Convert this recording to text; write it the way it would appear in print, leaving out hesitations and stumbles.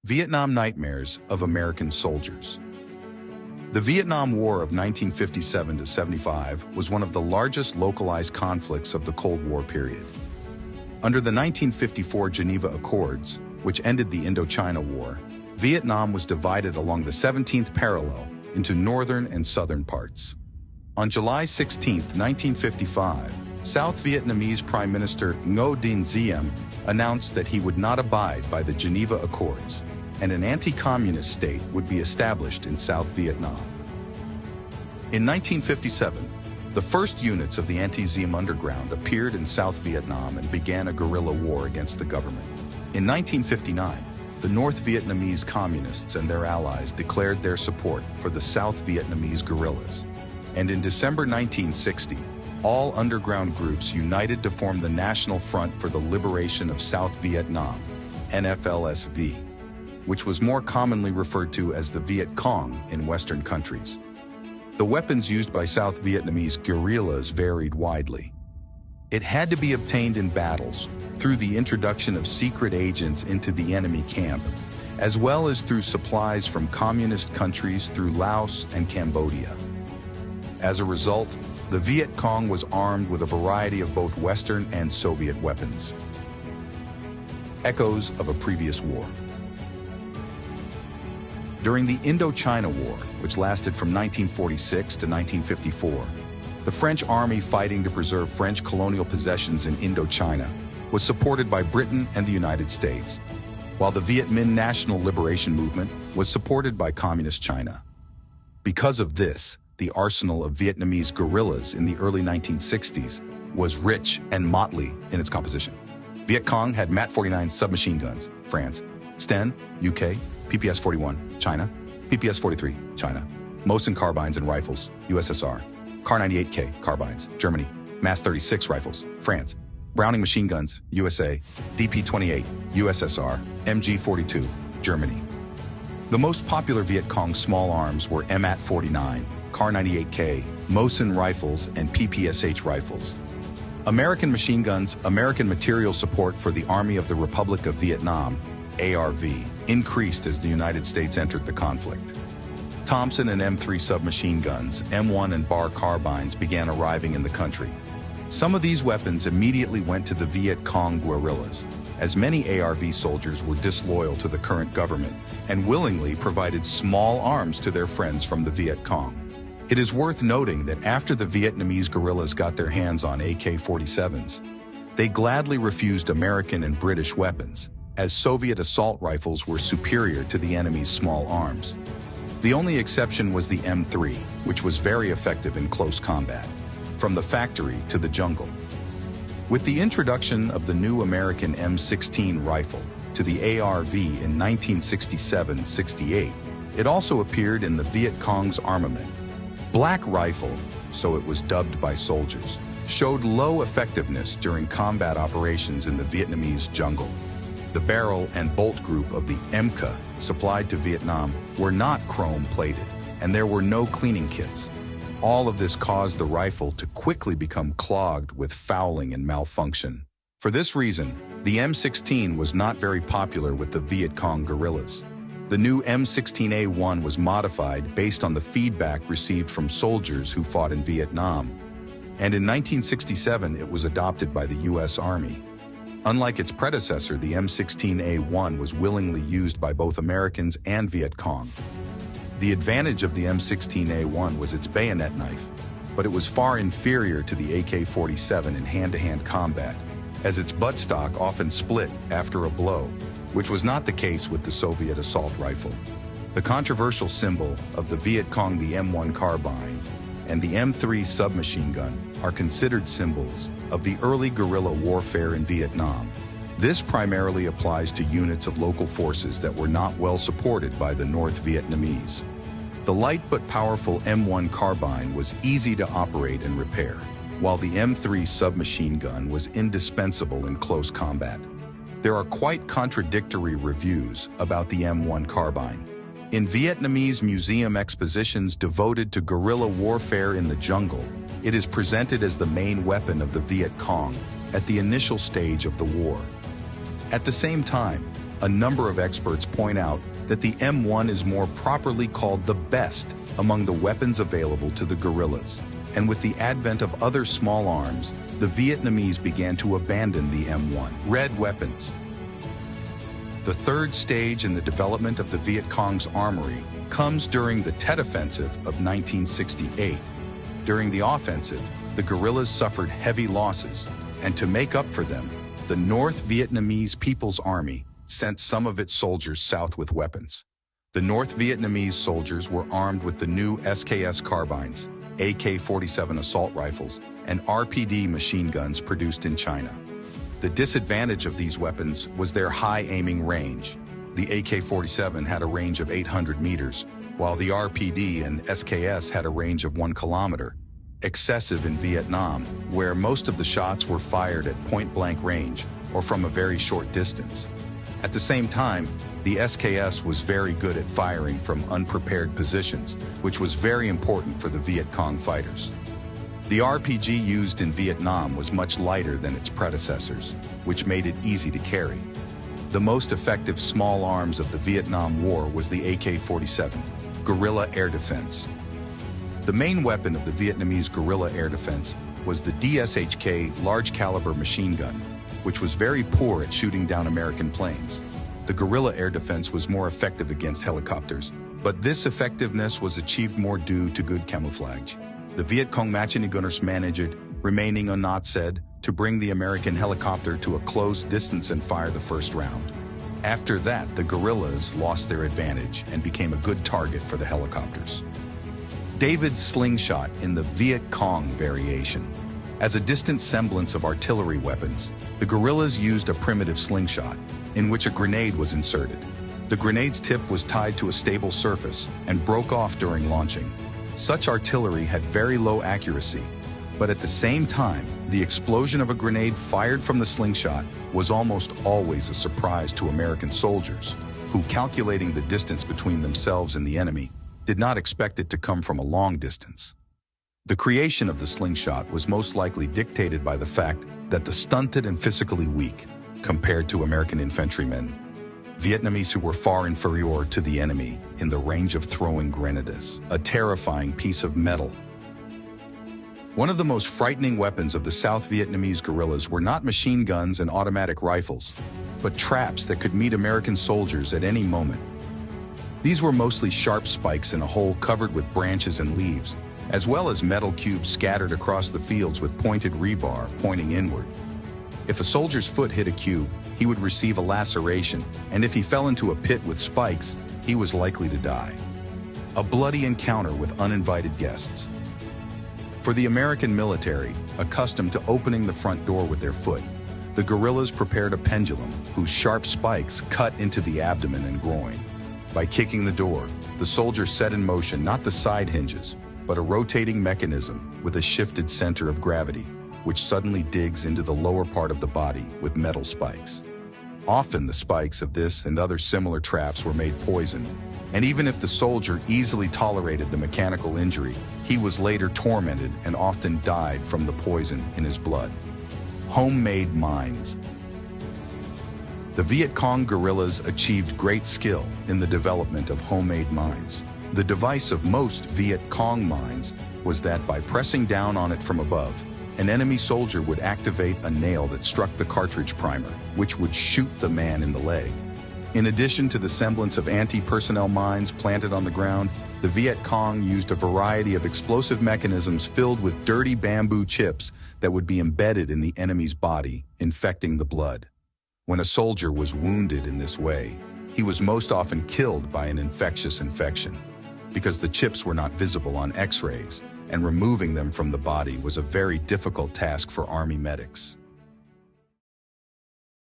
Vietnam Nightmares of American Soldiers. The Vietnam War of 1957–75 was one of the largest localized conflicts of the Cold War period. Under the 1954 Geneva Accords, which ended the Indochina War, Vietnam was divided along the 17th parallel into northern and southern parts. On July 16, 1955, South Vietnamese Prime Minister Ngo Dinh Diem announced that he would not abide by the Geneva Accords, and an anti-communist state would be established in South Vietnam. In 1957, the first units of the anti-Diem underground appeared in South Vietnam and began a guerrilla war against the government. In 1959, the North Vietnamese communists and their allies declared their support for the South Vietnamese guerrillas. And in December 1960, all underground groups united to form the National Front for the Liberation of South Vietnam, NFLSV, which was more commonly referred to as the Viet Cong in Western countries. The weapons used by South Vietnamese guerrillas varied widely. It had to be obtained in battles through the introduction of secret agents into the enemy camp, as well as through supplies from communist countries through Laos and Cambodia. As a result, the Viet Cong was armed with a variety of both Western and Soviet weapons. Echoes of a previous war. During the Indochina War, which lasted from 1946 to 1954, the French army fighting to preserve French colonial possessions in Indochina was supported by Britain and the United States, while the Viet Minh National Liberation Movement was supported by Communist China. Because of this, the arsenal of Vietnamese guerrillas in the early 1960s was rich and motley in its composition. Viet Cong had MAT-49 submachine guns, France; Sten, UK; PPS-41, China; PPS-43, China; Mosin carbines and rifles, USSR; Kar-98K carbines, Germany; MAS-36 rifles, France; Browning machine guns, USA; DP-28, USSR; MG-42, Germany. The most popular Viet Cong small arms were MAT-49, Kar-98K, Mosin rifles, and PPSH rifles. American machine guns, American material support for the Army of the Republic of Vietnam, ARV, increased as the United States entered the conflict. Thompson and M3 submachine guns, M1 and Bar carbines began arriving in the country. Some of these weapons immediately went to the Viet Cong guerrillas, as many ARV soldiers were disloyal to the current government and willingly provided small arms to their friends from the Viet Cong. It is worth noting that after the Vietnamese guerrillas got their hands on AK-47s, they gladly refused American and British weapons, as Soviet assault rifles were superior to the enemy's small arms. The only exception was the M3, which was very effective in close combat, from the factory to the jungle. With the introduction of the new American M16 rifle to the ARV in 1967–68, it also appeared in the Viet Cong's armament. Black Rifle, so it was dubbed by soldiers, showed low effectiveness during combat operations in the Vietnamese jungle. The barrel and bolt group of the MK supplied to Vietnam were not chrome-plated, and there were no cleaning kits. All of this caused the rifle to quickly become clogged with fouling and malfunction. For this reason, the M16 was not very popular with the Viet Cong guerrillas. The new M16A1 was modified based on the feedback received from soldiers who fought in Vietnam, and in 1967 it was adopted by the U.S. Army. Unlike its predecessor, the M16A1 was willingly used by both Americans and Viet Cong. The advantage of the M16A1 was its bayonet knife, but it was far inferior to the AK-47 in hand-to-hand combat, as its buttstock often split after a blow, which was not the case with the Soviet assault rifle. The controversial symbol of the Viet Cong, the M1 carbine, and the M3 submachine gun are considered symbols of the early guerrilla warfare in Vietnam. This primarily applies to units of local forces that were not well supported by the North Vietnamese. The light but powerful M1 carbine was easy to operate and repair, while the M3 submachine gun was indispensable in close combat. There are quite contradictory reviews about the M1 carbine. In Vietnamese museum expositions devoted to guerrilla warfare in the jungle, it is presented as the main weapon of the Viet Cong at the initial stage of the war. At the same time, A number of experts point out that the M1 is more properly called the best among the weapons available to the guerrillas. And with the advent of other small arms, the Vietnamese began to abandon the M1. Red weapons. The third stage in the development of the Viet Cong's armory comes during the Tet Offensive of 1968. During the offensive, the guerrillas suffered heavy losses, and to make up for them, the North Vietnamese People's Army sent some of its soldiers south with weapons. The North Vietnamese soldiers were armed with the new SKS carbines, AK-47 assault rifles, and RPD machine guns produced in China. The disadvantage of these weapons was their high aiming range. The AK-47 had a range of 800 meters, while the RPD and SKS had a range of 1 kilometer, excessive in Vietnam, where most of the shots were fired at point-blank range or from a very short distance. At the same time, the SKS was very good at firing from unprepared positions, which was very important for the Viet Cong fighters. The RPG used in Vietnam was much lighter than its predecessors, which made it easy to carry. The most effective small arms of the Vietnam War was the AK-47, guerrilla air defense. The main weapon of the Vietnamese guerrilla air defense was the DSHK large-caliber machine gun, which was very poor at shooting down American planes. The guerrilla air defense was more effective against helicopters, but this effectiveness was achieved more due to good camouflage. The Viet Cong Machiniguners managed, remaining unsaid, to bring the American helicopter to a close distance and fire the first round. After that, the guerrillas lost their advantage and became a good target for the helicopters. David's slingshot in the Viet Cong variation. As a distant semblance of artillery weapons, the guerrillas used a primitive slingshot, in which a grenade was inserted. The grenade's tip was tied to a stable surface and broke off during launching. Such artillery had very low accuracy, but at the same time, the explosion of a grenade fired from the slingshot was almost always a surprise to American soldiers, who, calculating the distance between themselves and the enemy, did not expect it to come from a long distance. The creation of the slingshot was most likely dictated by the fact that the stunted and physically weak, compared to American infantrymen, Vietnamese who were far inferior to the enemy in the range of throwing grenades, a terrifying piece of metal. One of the most frightening weapons of the South Vietnamese guerrillas were not machine guns and automatic rifles, but traps that could meet American soldiers at any moment. These were mostly sharp spikes in a hole covered with branches and leaves, as well as metal cubes scattered across the fields with pointed rebar pointing inward. If a soldier's foot hit a cube, he would receive a laceration, and if he fell into a pit with spikes, he was likely to die. A bloody encounter with uninvited guests. For the American military, accustomed to opening the front door with their foot, the guerrillas prepared a pendulum whose sharp spikes cut into the abdomen and groin. By kicking the door, the soldier set in motion not the side hinges, but a rotating mechanism with a shifted center of gravity, which suddenly digs into the lower part of the body with metal spikes. Often the spikes of this and other similar traps were made poisoned, and even if the soldier easily tolerated the mechanical injury, he was later tormented and often died from the poison in his blood. Homemade mines. The Viet Cong guerrillas achieved great skill in the development of homemade mines. The device of most Viet Cong mines was that by pressing down on it from above, an enemy soldier would activate a nail that struck the cartridge primer, which would shoot the man in the leg. In addition to the semblance of anti-personnel mines planted on the ground, the Viet Cong used a variety of explosive mechanisms filled with dirty bamboo chips that would be embedded in the enemy's body, infecting the blood. When a soldier was wounded in this way, he was most often killed by an infectious infection, because the chips were not visible on X-rays, and removing them from the body was a very difficult task for army medics.